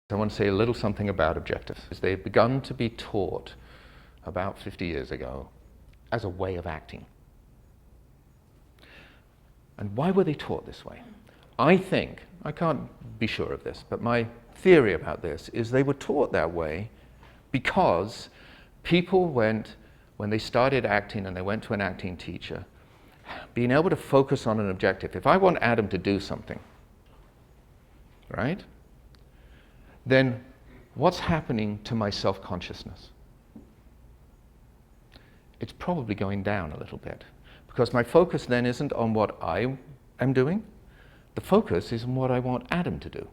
I want to say a little something about objectives. They've begun to be taught about 50 years ago as a way of acting. And why were they taught this way? I think, I can't be sure of this, but my theory about this is they were taught that way because people went, when they started acting and they went to an acting teacher, being able to focus on an objective. If I want Adam to do something, right? Then what's happening to my self-consciousness? It's probably going down a little bit because my focus then isn't on what I am doing. The focus is on what I want Adam to do.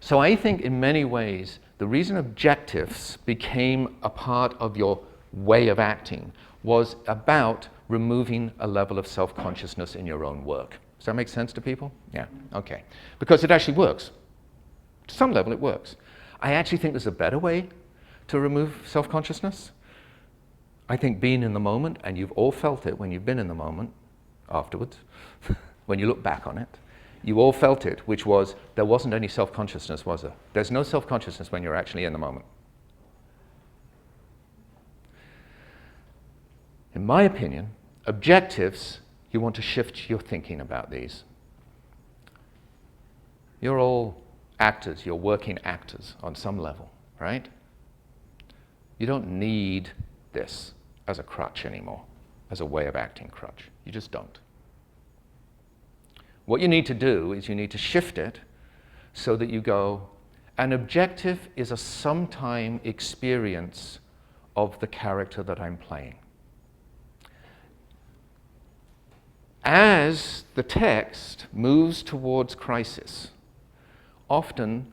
So I think in many ways, the reason objectives became a part of your way of acting was about removing a level of self-consciousness in your own work. Does that make sense to people? Yeah, okay. Because it actually works. To some level it works. I actually think there's a better way to remove self-consciousness. I think being in the moment, and you've all felt it when you've been in the moment afterwards, when you look back on it, you all felt it, which was there wasn't any self-consciousness, was there? There's no self-consciousness when you're actually in the moment. In my opinion, objectives, you want to shift your thinking about these. You're all actors, you're working actors on some level, right? You don't need this as a crutch anymore, as a way of acting crutch. You just don't. What you need to do is you need to shift it so that you go, an objective is a sometime experience of the character that I'm playing. As the text moves towards crisis, often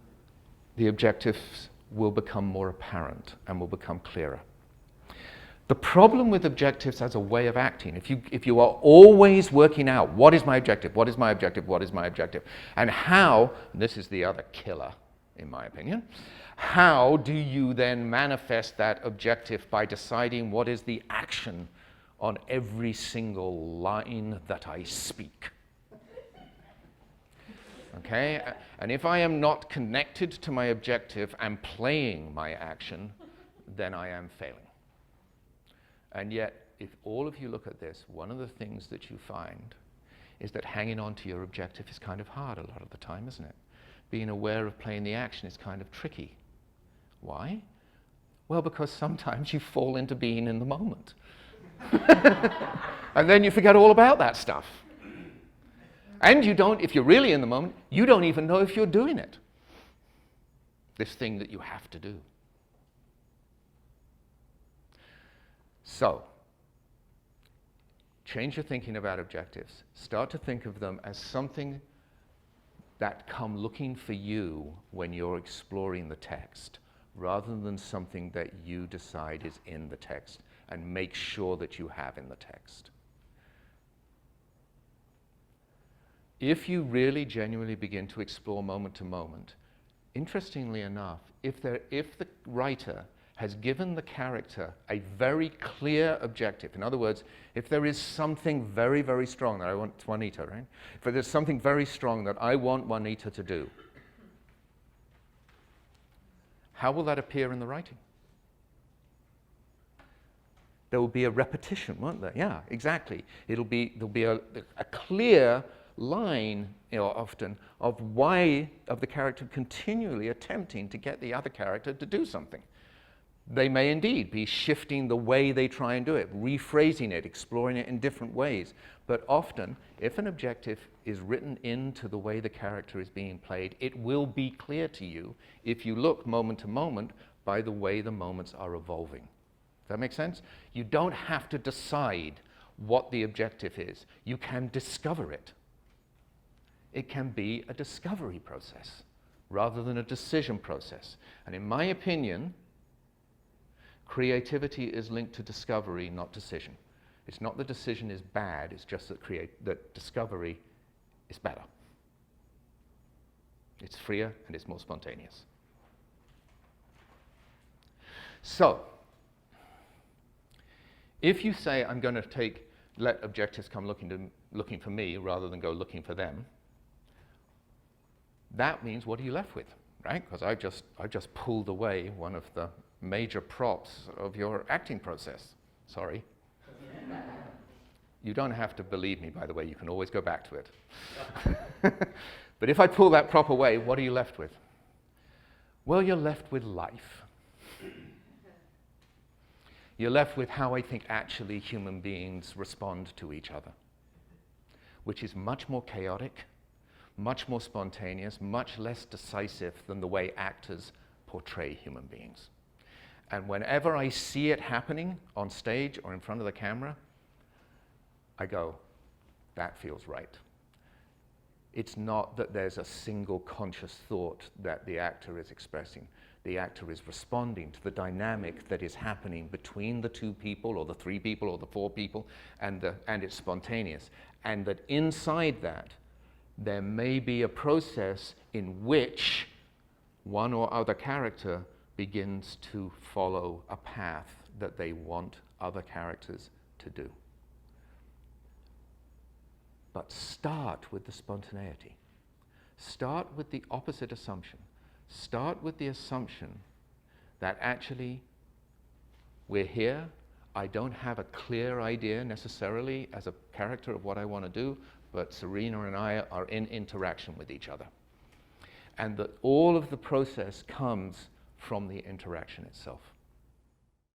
the objectives will become more apparent and will become clearer. The problem with objectives as a way of acting, if you are always working out, what is my objective, what is my objective, what is my objective, and how, and this is the other killer in my opinion, how do you then manifest that objective by deciding what is the action on every single line that I speak? Okay, and if I am not connected to my objective and playing my action, then I am failing. And yet, if all of you look at this, one of the things that you find is that hanging on to your objective is kind of hard a lot of the time, isn't it? Being aware of playing the action is kind of tricky. Why? Well, because sometimes you fall into being in the moment. And then you forget all about that stuff. And you don't, if you're really in the moment, you don't even know if you're doing it. This thing that you have to do. So, change your thinking about objectives. Start to think of them as something that come looking for you when you're exploring the text, rather than something that you decide is in the text and make sure that you have in the text. If you really genuinely begin to explore moment to moment, interestingly enough, if the writer has given the character a very clear objective, in other words, if there is something very, very strong that I want Juanita, right? If there's something very strong that I want Juanita to do, how will that appear in the writing? There will be a repetition, won't there? Yeah, exactly. There'll be a clear line, often, of the character continually attempting to get the other character to do something. They may indeed be shifting the way they try and do it, rephrasing it, exploring it in different ways. But often, if an objective is written into the way the character is being played, it will be clear to you if you look moment to moment by the way the moments are evolving. Does that make sense? You don't have to decide what the objective is. You can discover it. It can be a discovery process rather than a decision process. And in my opinion, creativity is linked to discovery, not decision. It's not that decision is bad, it's just that discovery is better. It's freer and it's more spontaneous. So, if you say, I'm going to let objectives come looking for me rather than go looking for them, that means what are you left with, right? Because I just pulled away one of the major props of your acting process. Sorry. You don't have to believe me, by the way. You can always go back to it. But if I pull that prop away, what are you left with? Well, you're left with life. You're left with how I think actually human beings respond to each other, which is much more chaotic, much more spontaneous, much less decisive than the way actors portray human beings. And whenever I see it happening on stage or in front of the camera, I go, that feels right. It's not that there's a single conscious thought that the actor is expressing. The actor is responding to the dynamic that is happening between the two people or the three people or the four people, and it's spontaneous. And that inside that, there may be a process in which one or other character begins to follow a path that they want other characters to do. But start with the spontaneity. Start with the opposite assumption. Start with the assumption that actually we're here. I don't have a clear idea necessarily as a character of what I want to do, but Serena and I are in interaction with each other. And that all of the process comes from the interaction itself.